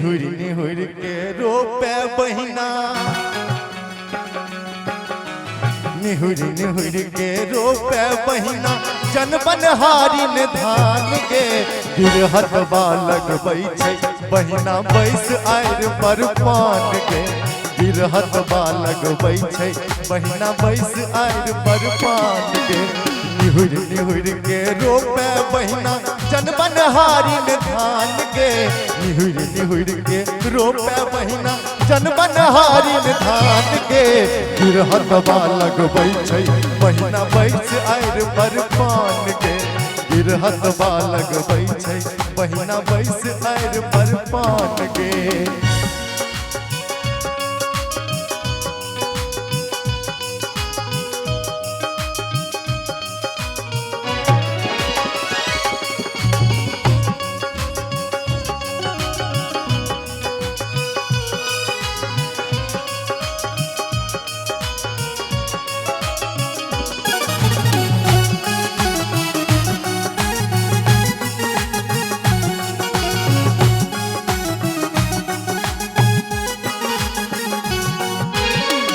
निहुर के रोपे बहिना निहुर के रोपे बहिना जन बनहारिन धान के गिरहत बालक बैठे बहिना बैस आयर पर पान के गिरहत बालक बैठे बहिना बैस आयर पर पान के निहुर के रोपे बहिना जन बनहारिन धान के निहुर के रोपे बहिना जन बनहारिन धान के गिरहत बालक बैठे बहिना बैस आयर पर पान के गिरहत बालक बैठे बहिना बैस आयर पर पान के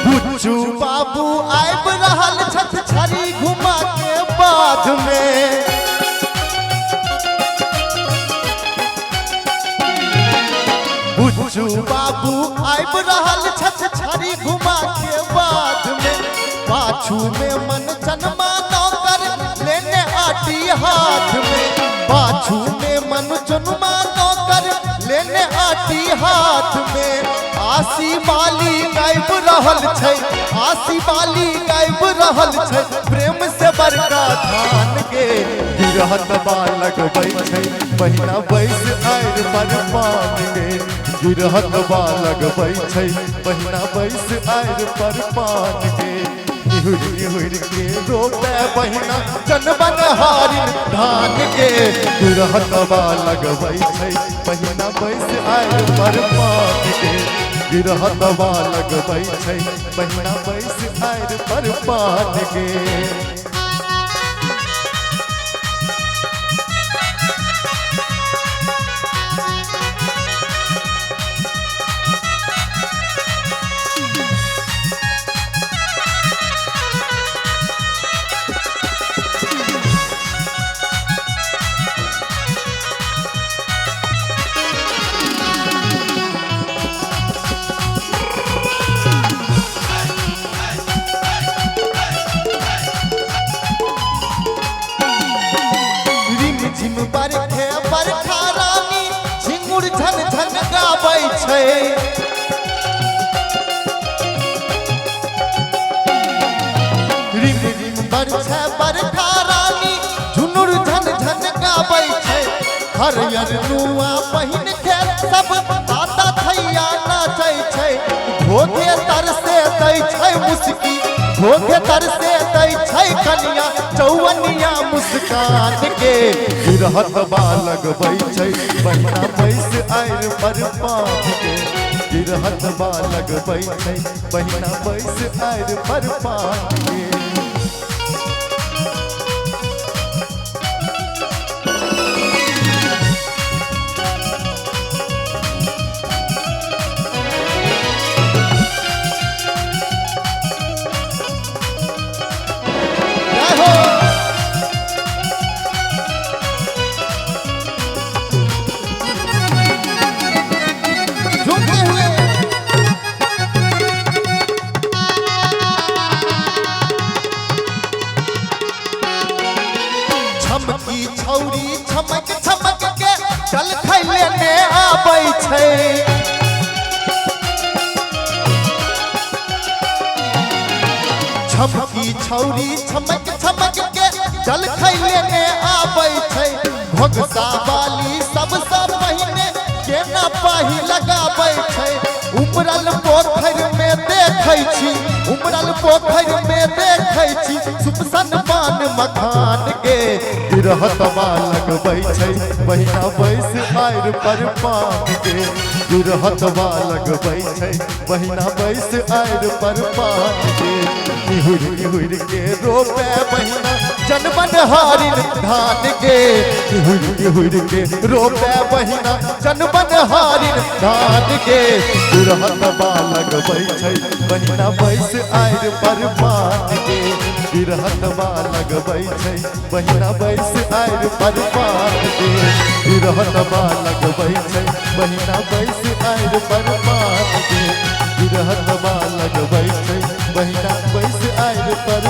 बुच्चू बाबू आब रहल छथ छड़ी घुमा के बाद में बुच्चू बाबू आब रहल छथ छड़ी घुमा के बाद में पाछू में मन जनमा नौकर लेने आटी हाथ में पाछू में मन जनमा नौकर लेने आटी हाथ में आसी बाली गायब रहल छै आसी बाली गायब रहल छै प्रेम से बड़का धान के गिरहत बालक बैठे बहिना बैस आयर पर पान के गिरहत बालक बैठे बहिना बैस आयर पर पान के निहुर के रोपे बहिना जन बनहारिन धान के गिरहत बालक बैठे बहिना बैस आयर पर पान के गिरहत बालक बैठे बहिना बैस आयर पर पान के बरखा रानी झिंगुर झन झन गाबै छै रिम रिम बरछे बरखा रानी झुनुर झन झन गाबै छै हरियर नुआ पहिन के सब दादा थैया नाचै छै भोगे तरसे दै छै मुस्की भोगे तरसे दै छै कनिया चौवनिया मुस्कान के गिरहत बालक बैठे बहिना बैस आयर पर पान के गिरहत बालक बैठे बहिना बैस आयर पर पान के छौरी छमक छमक के चल खैले आबै छै छमकी छौरी छमक छमक के चल खैले आबै छै भगसा वाली सबसे पहिने केना पाही लगाबै छै उमरल पोखर में देखै छी उमरल पोखर में देखै छी सुपसन पान मखान के गिरहतवा लगबै छै बहिना बैस आयर पर पान के गिरहतवा लगबै छै बहिना बैस आयर पर पान के निहुर के रोपे बहिना जनमन हारिन धान के निहुर के रोपे बहिना जनमन हारिन धान के गिरहतवा लगबै छै बहिना बैस आयर पर पान के गिरहतवा लगबै छै बहिना बैस आयर पर पान के गिरहतवा लगबै छै बहिना बैस आयर पर पान के गिरहतवा लगबै छै बहिना बैस आयर पर